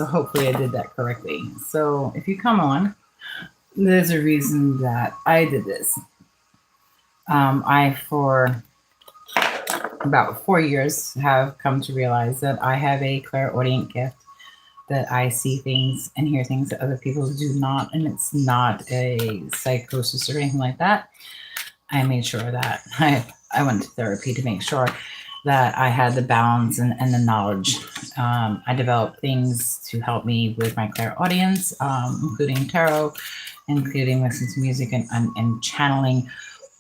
So hopefully I did that correctly. So if you come on, there's a reason that I did this. I, for about 4 years, have come to realize that I have a clairaudient gift, that I see things and hear things that other people do not, and it's not a psychosis or anything like that. I made sure that I went to therapy to make sure that I had the balance and the knowledge. I developed things to help me with my clairaudience, including tarot, including listening to music and channeling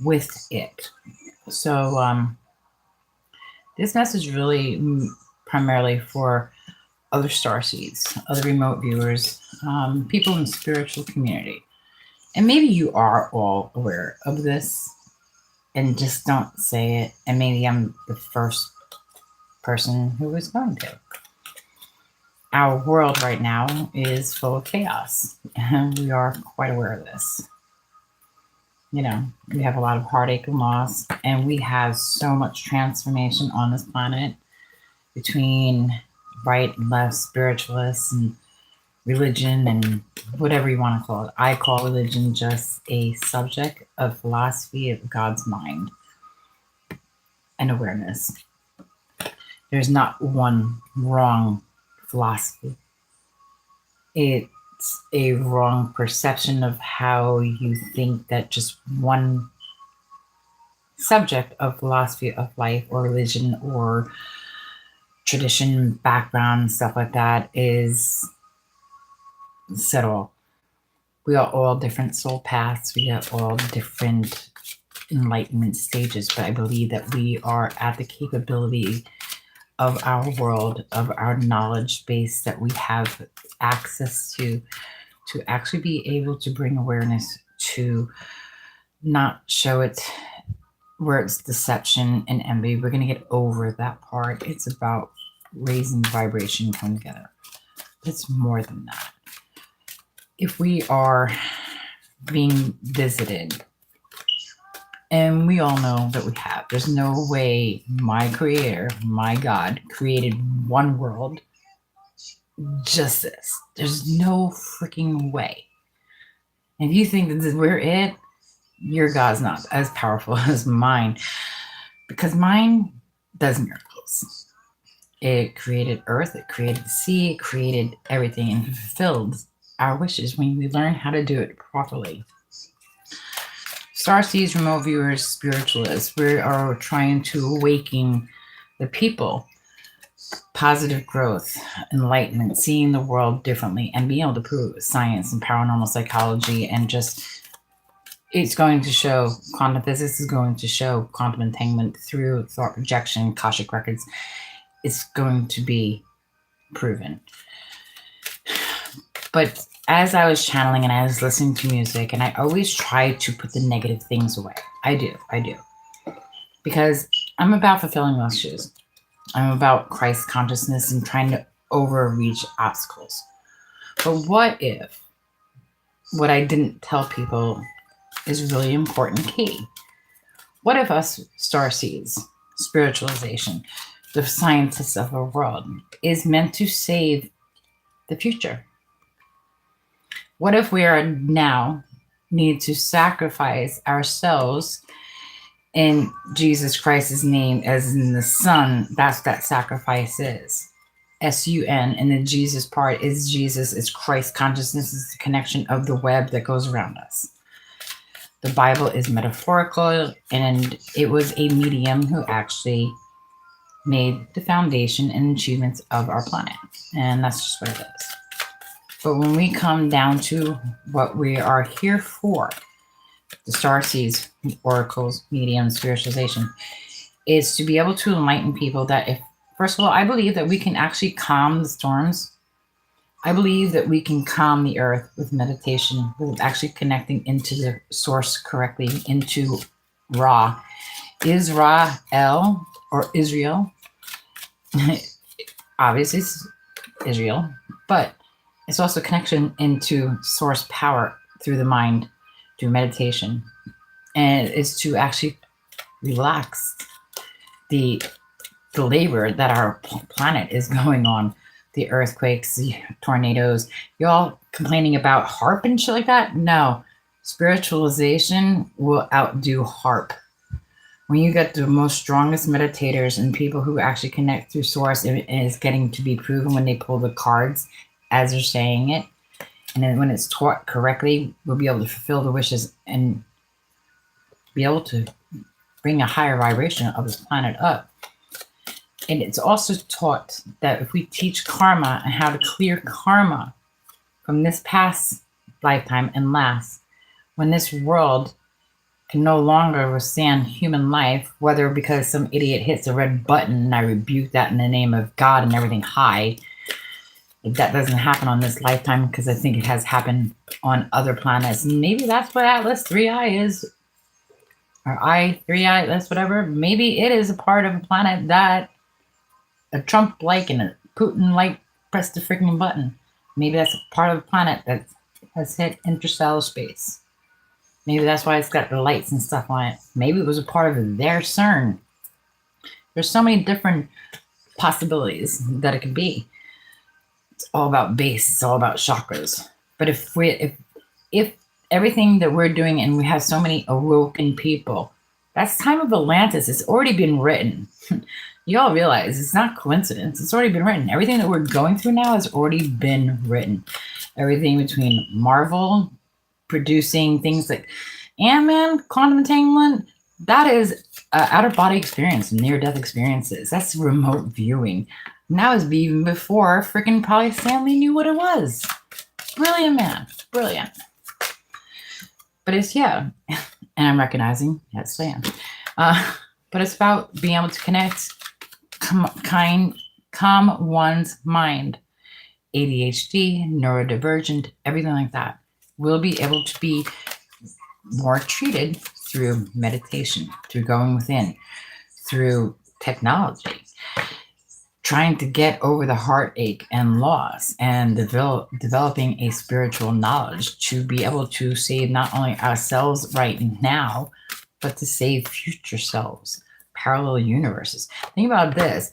with it. So this message really primarily for other starseeds, other remote viewers, people in the spiritual community. And maybe you are all aware of this and just don't say it. And maybe I'm the first person who is going to. Our world right now is full of chaos, and we are quite aware of this. You know, we have a lot of heartache and loss, and we have so much transformation on this planet between right and left, spiritualists and religion and whatever you want to call it. I call religion just a subject of philosophy of God's mind and awareness. There's not one wrong philosophy. It's a wrong perception of how you think that just one subject of philosophy of life or religion or tradition, background, stuff like that is set all. We are all different soul paths. We are all different enlightenment stages, but I believe that we are at the capability of our world, of our knowledge base that we have access to actually be able to bring awareness to not show it where it's deception and envy. We're going to get over that part. It's about raising the vibration, come together. It's more than that. If we are being visited, and we all know that we have, there's no way my creator, my God, created one world just this. There's no freaking way. And if you think that we're it, your God's not as powerful as mine, because mine does miracles. It created earth, it created the sea, it created everything, and fulfilled our wishes when we learn how to do it properly. Starseeds, remote viewers, spiritualists, we are trying to awaken the people. Positive growth, enlightenment, seeing the world differently, and being able to prove science and paranormal psychology, and just it's going to show, quantum physics is going to show quantum entanglement through thought projection, Akashic records. It's going to be proven. But as I was channeling and I was listening to music, and I always try to put the negative things away. I do. Because I'm about fulfilling those shoes. I'm about Christ consciousness and trying to overreach obstacles. But what if what I didn't tell people is really important key? What if us starseeds, spiritualization, the scientists of our world, is meant to save the future? What if we are now need to sacrifice ourselves in Jesus Christ's name, as in the Son? That's what that sacrifice is. S-U-N, and the Jesus part is Jesus, is Christ consciousness, is the connection of the web that goes around us. The Bible is metaphorical, and it was a medium who actually made the foundation and achievements of our planet. And that's just what it is. But when we come down to what we are here for, the starseeds, oracles, mediums, spiritualization, is to be able to enlighten people that if, first of all, I believe that we can actually calm the storms. I believe that we can calm the earth with meditation, with actually connecting into the source correctly, into Ra. Is Ra El or Israel? Obviously, it's Israel, but it's also connection into source power through the mind, through meditation. And it's to actually relax the labor that our planet is going on the earthquakes, the tornadoes. You're all complaining about HARP and shit like that. No, spiritualization will outdo HARP. When you get the most strongest meditators and people who actually connect through source, it is getting to be proven when they pull the cards as they're saying it. And then when it's taught correctly, we'll be able to fulfill the wishes and be able to bring a higher vibration of this planet up. And it's also taught that if we teach karma and how to clear karma from this past lifetime and last, when this world can no longer withstand human life, whether because some idiot hits a red button and I rebuke that in the name of God and everything high, if that doesn't happen on this lifetime, because I think it has happened on other planets. Maybe that's what Atlas 3i is, or I3i, that's whatever. Maybe it is a part of a planet that a Trump like and a Putin like pressed the freaking button. Maybe that's a part of the planet that has hit interstellar space. Maybe that's why it's got the lights and stuff on it. Maybe it was a part of their CERN. There's so many different possibilities that it could be. It's all about base. It's all about chakras. But if everything that we're doing, and we have so many awoken people, that's time of Atlantis. It's already been written. You all realize it's not coincidence. It's already been written. Everything that we're going through now has already been written. Everything between Marvel producing things like Ant-Man, quantum entanglement, that is out-of-body experience, near-death experiences. That's remote viewing. And that was even before freaking probably Stanley knew what it was. Brilliant man. Brilliant. But it's, yeah. And I'm recognizing, yes, I am. But it's about being able to connect, calm one's mind. ADHD, neurodivergent, everything like that will be able to be more treated through meditation, through going within, through technology, trying to get over the heartache and loss, and developing a spiritual knowledge to be able to save not only ourselves right now, but to save future selves, parallel universes. Think about this.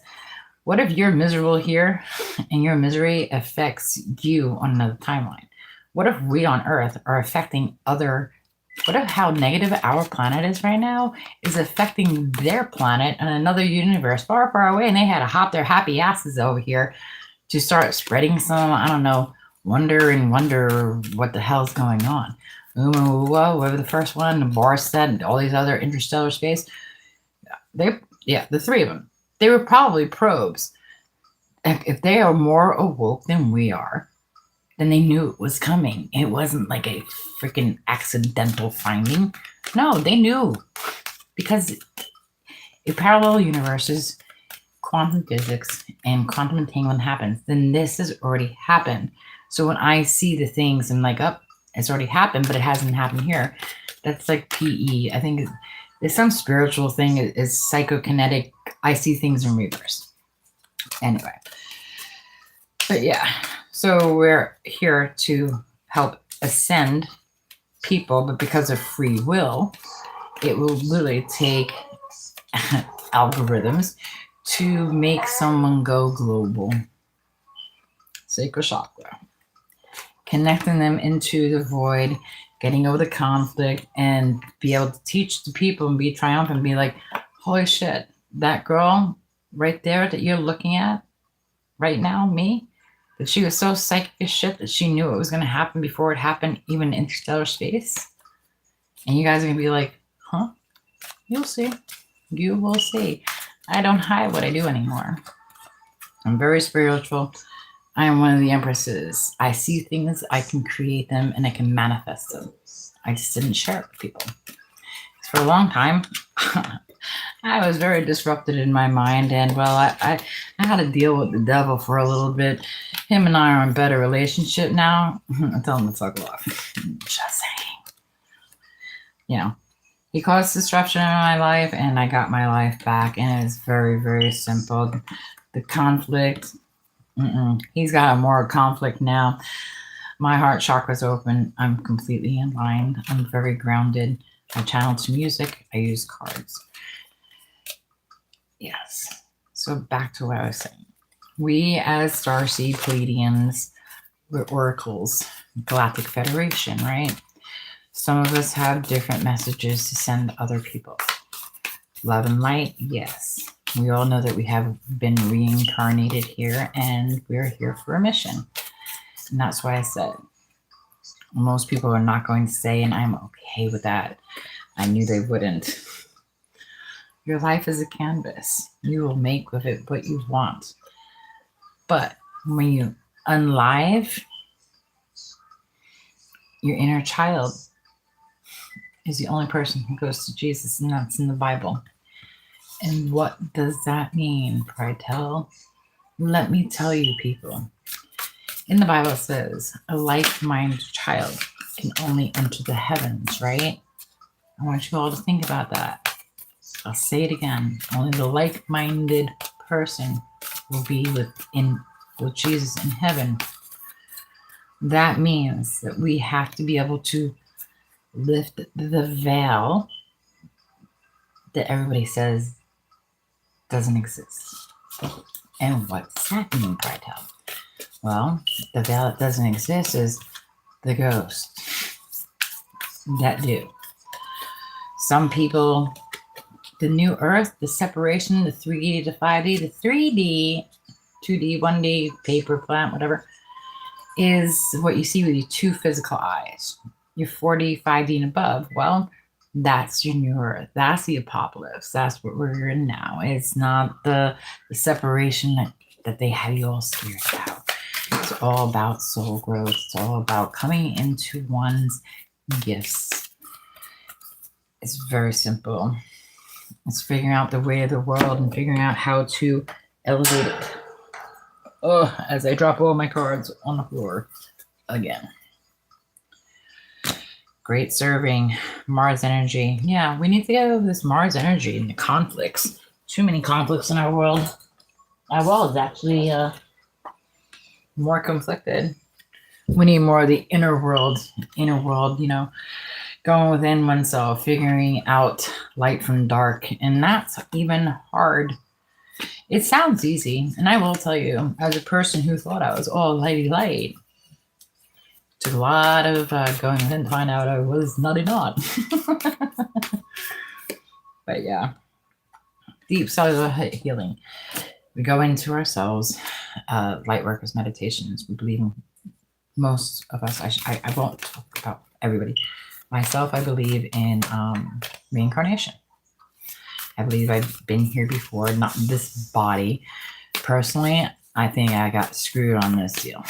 What if you're miserable here and your misery affects you on another timeline? What if we on Earth are affecting other? What if how negative our planet is right now is affecting their planet in another universe far, far away, and they had to hop their happy asses over here to start spreading some, I don't know, wonder what the hell's going on. Whatever the first one, Borisset, and all these other interstellar space. The three of them. They were probably probes. If they are more awoke than we are, then they knew it was coming. It wasn't like a freaking accidental finding. No, they knew. Because if parallel universes, quantum physics, and quantum entanglement happens, then this has already happened. So when I see the things, I'm like, oh, it's already happened, but it hasn't happened here. That's like PE. I think there's some spiritual thing. It's psychokinetic. I see things in reverse. Anyway. But yeah, so we're here to help ascend people, but because of free will, it will literally take algorithms to make someone go global. Sacral chakra. Connecting them into the void, getting over the conflict, and be able to teach the people and be triumphant and be like, holy shit, that girl right there that you're looking at right now, me, that she was so psychic as shit that she knew it was going to happen before it happened, even in interstellar space. And you guys are going to be like, huh? You'll see. You will see. I don't hide what I do anymore. I'm very spiritual. I am one of the empresses. I see things, I can create them, and I can manifest them. I just didn't share it with people. For a long time, I was very disrupted in my mind, and well, I had to deal with the devil for a little bit. Him and I are in a better relationship now. I tell him to fuck off. Just saying. You know, he caused disruption in my life, and I got my life back, and it's very, very simple. The conflict, he's got more conflict now. My heart chakra's open. I'm completely in line. I'm very grounded. I channel to music. I use cards. Yes. So back to what I was saying. We as Starseed Pleiadians, we're oracles, Galactic Federation, right? Some of us have different messages to send other people. Love and light, yes. We all know that we have been reincarnated here and we're here for a mission. And that's why I said most people are not going to say, and I'm okay with that. I knew they wouldn't. Your life is a canvas. You will make with it what you want. But when you unlive, your inner child is the only person who goes to Jesus, and that's in the Bible. And what does that mean, pray tell? Let me tell you, people. In the Bible, it says a like-minded child can only enter the heavens, right? I want you all to think about that. I'll say it again. Only the like-minded person will be with Jesus in heaven. That means that we have to be able to lift the veil that everybody says doesn't exist. And what's that mean, pray tell? Well, the veil that doesn't exist is the ghosts that do. Some people, the new earth, the separation, the 3D to 5D, the 3D, 2D, 1D, paper, plant, whatever, is what you see with your two physical eyes. Your 4D, 5D, and above, well, that's your new earth. That's the apocalypse. That's what we're in now. It's not the separation that they have you all scared about. It's all about soul growth. It's all about coming into one's gifts. It's very simple. It's figuring out the way of the world and figuring out how to elevate it. Oh, as I drop all my cards on the floor again. Great serving. Mars energy. Yeah, we need to get over this Mars energy and the conflicts. Too many conflicts in our world. Our world is actually more conflicted. We need more of the inner world, going within oneself, figuring out light from dark. And that's even hard. It sounds easy. And I will tell you, as a person who thought I was all lighty light, took a lot of going within to find out I was nutty not. But yeah, deep cellular healing. We go into ourselves, light workers meditations. We believe in, most of us, I won't talk about everybody. Myself, I believe in reincarnation. I believe I've been here before, not in this body. Personally, I think I got screwed on this deal.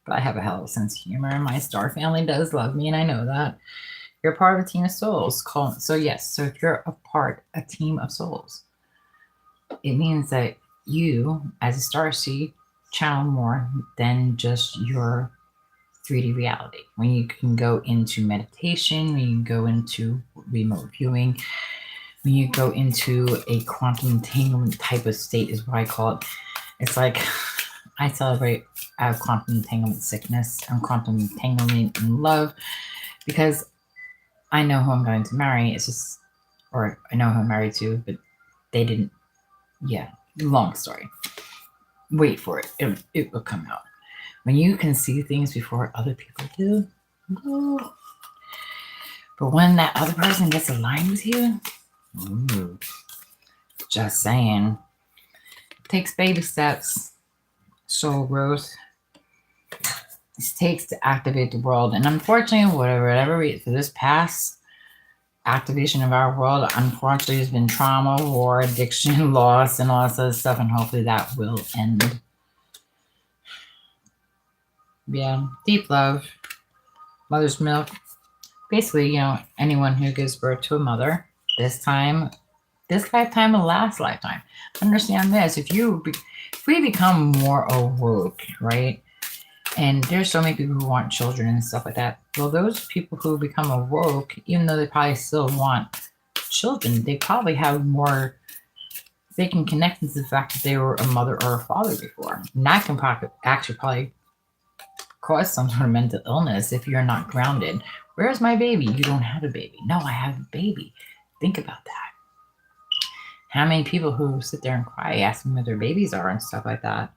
But I have a hell of a sense of humor. My star family does love me, and I know that. You're part of a team of souls. So yes, so if you're a team of souls, it means that you, as a starseed, channel more than just your 3D reality. When you can go into meditation, when you go into remote viewing, when you go into a quantum entanglement type of state is what I call it. It's like I celebrate quantum entanglement sickness and quantum entanglement in love because I know who I'm going to marry. It's just, or I know who I'm married to, but they didn't. Yeah, long story. Wait for it. It will come out. When you can see things before other people do. Ooh. But when that other person gets aligned with you, ooh, just saying. It takes baby steps. Soul growth. It takes to activate the world. And unfortunately, for this past activation of our world, unfortunately, has been trauma, war, addiction, loss, and all this other stuff. And hopefully that will end. Yeah, deep love, mother's milk. Basically, anyone who gives birth to a mother, this lifetime or last lifetime. Understand this. If we become more awoke, right? And there's so many people who want children and stuff like that. Well, those people who become awoke, even though they probably still want children, they probably have more, they can connect to the fact that they were a mother or a father before. And that can probably cause some sort of mental illness if you're not grounded. Where's my baby? You don't have a baby. No, I have a baby. Think about that. How many people who sit there and cry asking where their babies are and stuff like that?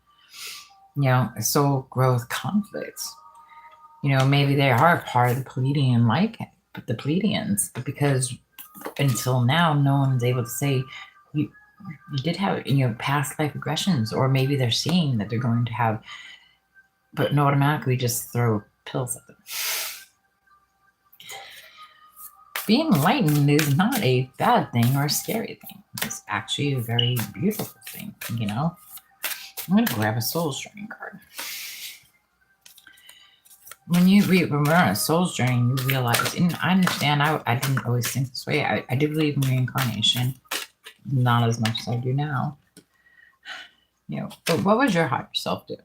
Soul growth conflicts. Maybe they are part of the Pleiadian, like the Pleiadians, but because until now, no one's able to say you did have past life regressions, or maybe they're seeing that they're going to have, but no, automatically just throw pills at them. Being enlightened is not a bad thing or a scary thing. It's actually a very beautiful thing. I'm going to grab a soul's journey card. When we're on a soul's journey, you realize, and I understand, I didn't always think this way. I do believe in reincarnation, not as much as I do now. But what would your higher self do?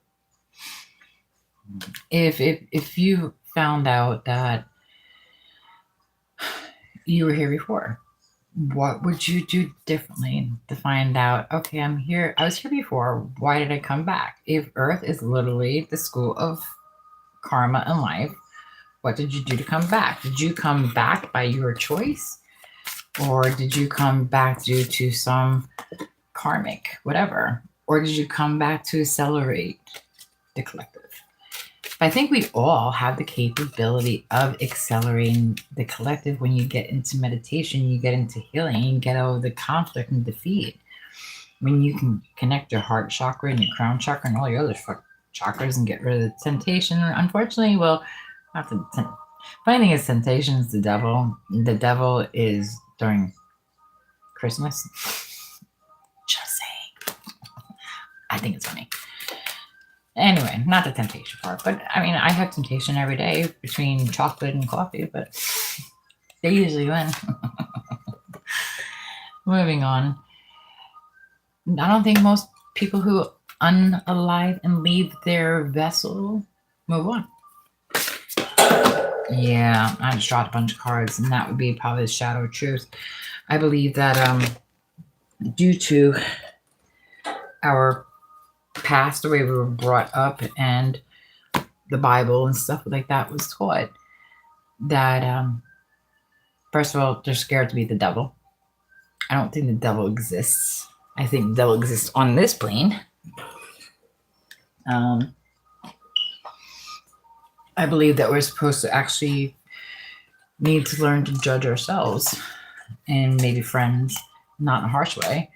If you found out that you were here before, what would you do differently to find out, okay, I was here before, why did I come back? If Earth is literally the school of karma and life, what did you do to come back? Did you come back by your choice? Or did you come back due to some karmic, whatever? Or did you come back to accelerate the collective? But I think we all have the capability of accelerating the collective. When you get into meditation, you get into healing, you get over the conflict and defeat. When you can connect your heart chakra and your crown chakra and all your other chakras and get rid of the temptation. Unfortunately, well, not the funny thing is, temptation is the devil. The devil is during Christmas. Just saying. I think it's funny. Anyway, not the temptation part, but I mean, I have temptation every day between chocolate and coffee, but they usually win. Moving on. I don't think most people who unalive and leave their vessel move on. Yeah, I just dropped a bunch of cards, and that would be probably the shadow of truth. I believe that due to our past, the way we were brought up, and the Bible and stuff like that was taught, that first of all, they're scared to be the devil. I don't think the devil exists. I think the devil exists on this plane. I believe that we're supposed to actually need to learn to judge ourselves and maybe friends, not in a harsh way,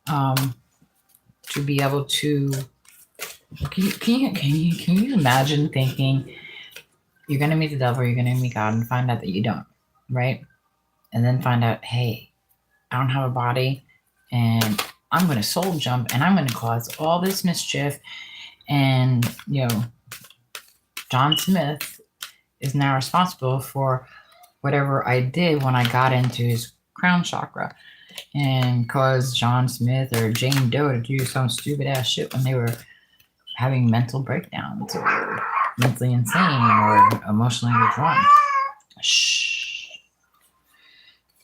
to be able to. Can you imagine thinking you're going to meet the devil, you're going to meet God, and find out that you don't, right? And then find out, hey, I don't have a body, and I'm going to soul jump, and I'm going to cause all this mischief, and John Smith is now responsible for whatever I did when I got into his crown chakra, and caused John Smith or Jane Doe to do some stupid ass shit when they were having mental breakdowns or mentally insane or emotionally withdrawn. Shh.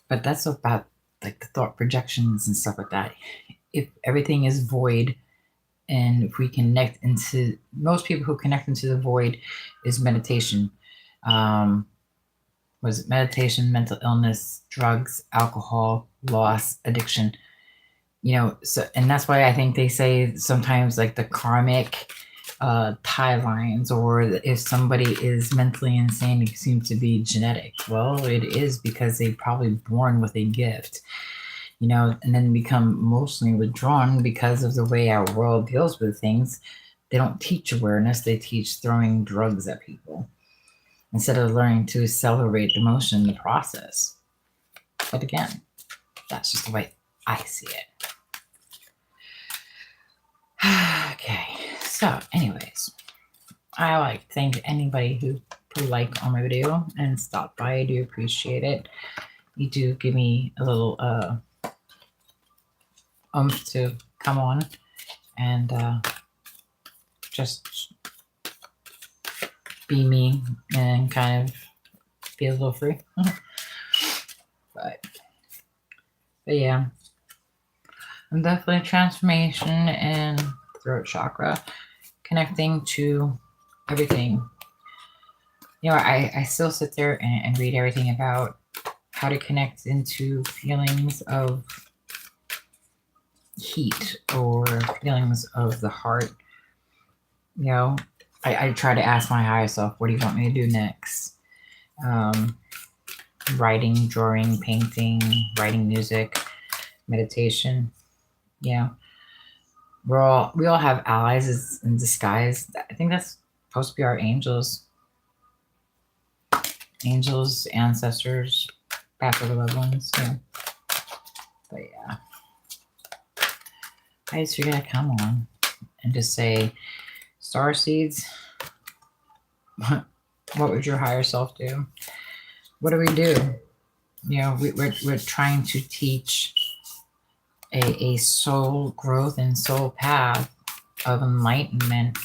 But that's about like the thought projections and stuff like that. If everything is void, and if we connect into, most people who connect into the void is meditation. Was it meditation, mental illness, drugs, alcohol, loss, addiction? So, and that's why I think they say sometimes like the karmic tie lines, or if somebody is mentally insane, it seems to be genetic. Well, it is because they're probably born with a gift, and then become emotionally withdrawn because of the way our world deals with things. They don't teach awareness, they teach throwing drugs at people instead of learning to accelerate the motion in the process. But again, that's just the way I see it. Okay, so anyways, I like to thank anybody who put a like on my video and stopped by. I do appreciate it. You do give me a little oomph to come on and just be me and kind of be a little free. but yeah, I'm definitely a transformation in throat chakra, connecting to everything. I still sit there and read everything about how to connect into feelings of heat or feelings of the heart, I try to ask my higher self, what do you want me to do next? Writing, drawing, painting, writing music, meditation. Yeah. We all have allies in disguise. I think that's supposed to be our angels, ancestors, past loved ones. Yeah. But yeah, I just figured I'd come on and just say, star seeds. What would your higher self do? What do we do? We're trying to teach a soul growth and soul path of enlightenment.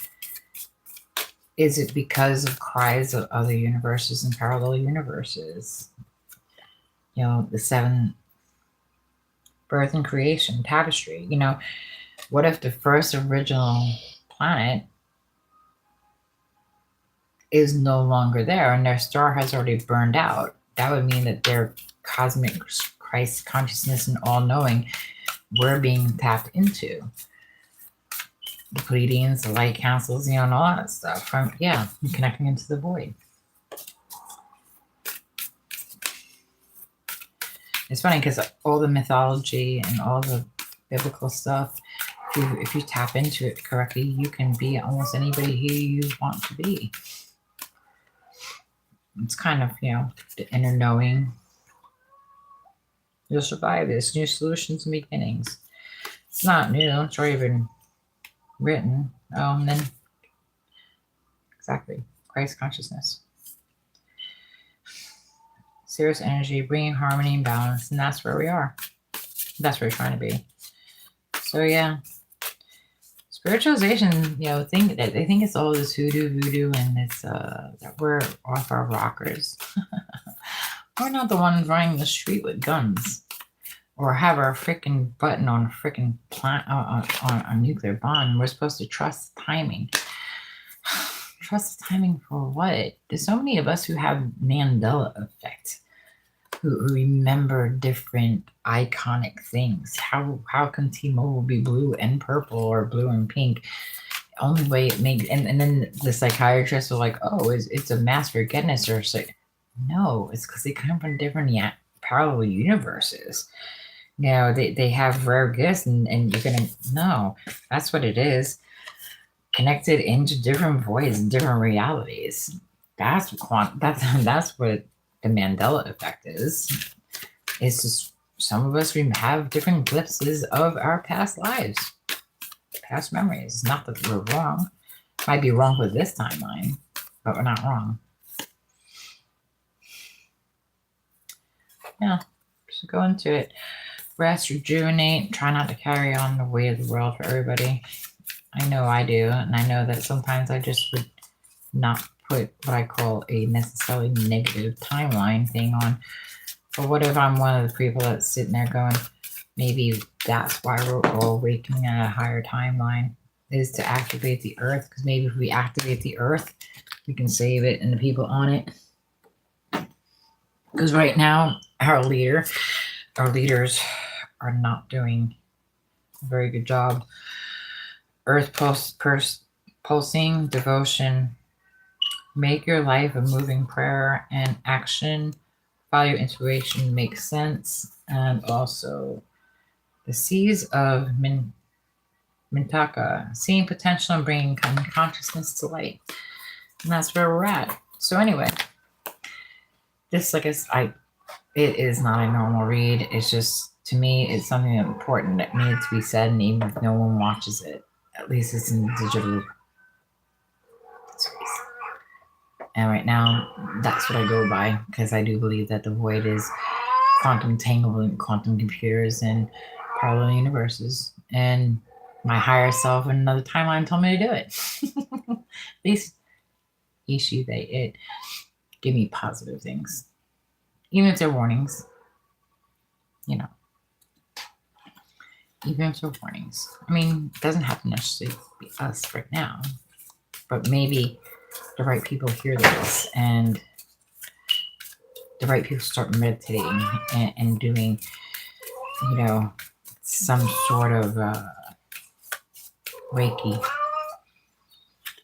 Is it because of cries of other universes and parallel universes? The seven birth and creation tapestry. What if the first original planet is no longer there and their star has already burned out? That would mean that their cosmic Christ consciousness and all-knowing we're being tapped into. The Pleiadians, the light councils, and all that stuff. Connecting into the void. It's funny because all the mythology and all the biblical stuff, if you tap into it correctly, you can be almost anybody who you want to be. It's kind of, the inner knowing. You'll survive this. New solutions and beginnings. It's not new. It's already been written. And then exactly, Christ consciousness. Serious energy, bringing harmony and balance, and that's where we are. That's where we're trying to be. So yeah, spiritualization. They think it's all this voodoo, and it's that we're off our rockers. We're not the ones running the street with guns, or have our freaking button on a freaking plant on a nuclear bomb. We're supposed to trust timing. Trust timing for what? There's so many of us who have Mandela effect, who remember different iconic things. How can T-Mobile be blue and purple or blue and pink? Only way it makes, and then the psychiatrists are like, oh, it's a mass forgetfulness, or so. No, it's because they come from different parallel universes. They have rare gifts, and you're gonna know that's what it is. Connected into different voids and different realities. That's what the Mandela effect is. It's just some of us have different glimpses of our past lives, past memories. It's not that we're wrong. Might be wrong with this timeline, but we're not wrong. Yeah, so go into it. Rest, rejuvenate, try not to carry on the weight of the world for everybody. I know I do, and I know that sometimes I just would not put what I call a necessarily negative timeline thing on. But what if I'm one of the people that's sitting there going, maybe that's why we're all awakening at a higher timeline, is to activate the earth, because maybe if we activate the earth, we can save it and the people on it. Because right now, our leaders are not doing a very good job. Earth pulsing devotion. Make your life a moving prayer and action. Follow your intuition, makes sense. And also the seeds of Mintaka, seeing potential and bringing consciousness to light. And that's where we're at. So anyway, this, it is not a normal read. It's just, to me, it's something important that needs to be said, and even if no one watches it, at least it's in digital space. And right now, that's what I go by, because I do believe that the void is quantum entanglement, quantum computers, and parallel universes. And my higher self in another timeline told me to do it. At least it give me positive things, even if they're warnings. Even if they're warnings. I mean, it doesn't have to necessarily be us right now, but maybe the right people hear this, and the right people start meditating and doing, some sort of Reiki.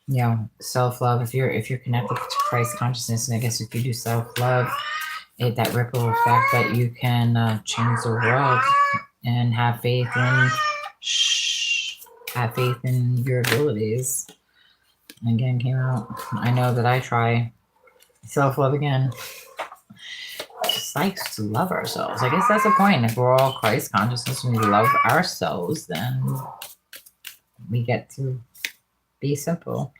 You know, self-love. If you're connected to Christ consciousness, and I guess if you do self-love, that ripple effect that you can change the world and have faith in your abilities. Again, came out. I know that I try self-love again. Just likes to love ourselves. I guess that's the point. If we're all Christ consciousness and we love ourselves, then we get to be simple.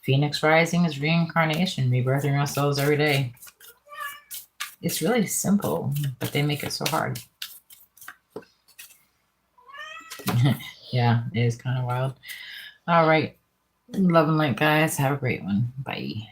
Phoenix rising is reincarnation, rebirthing ourselves every day. It's really simple, but they make it so hard. Yeah, it is kind of wild. All right. Love and light, guys. Have a great one. Bye.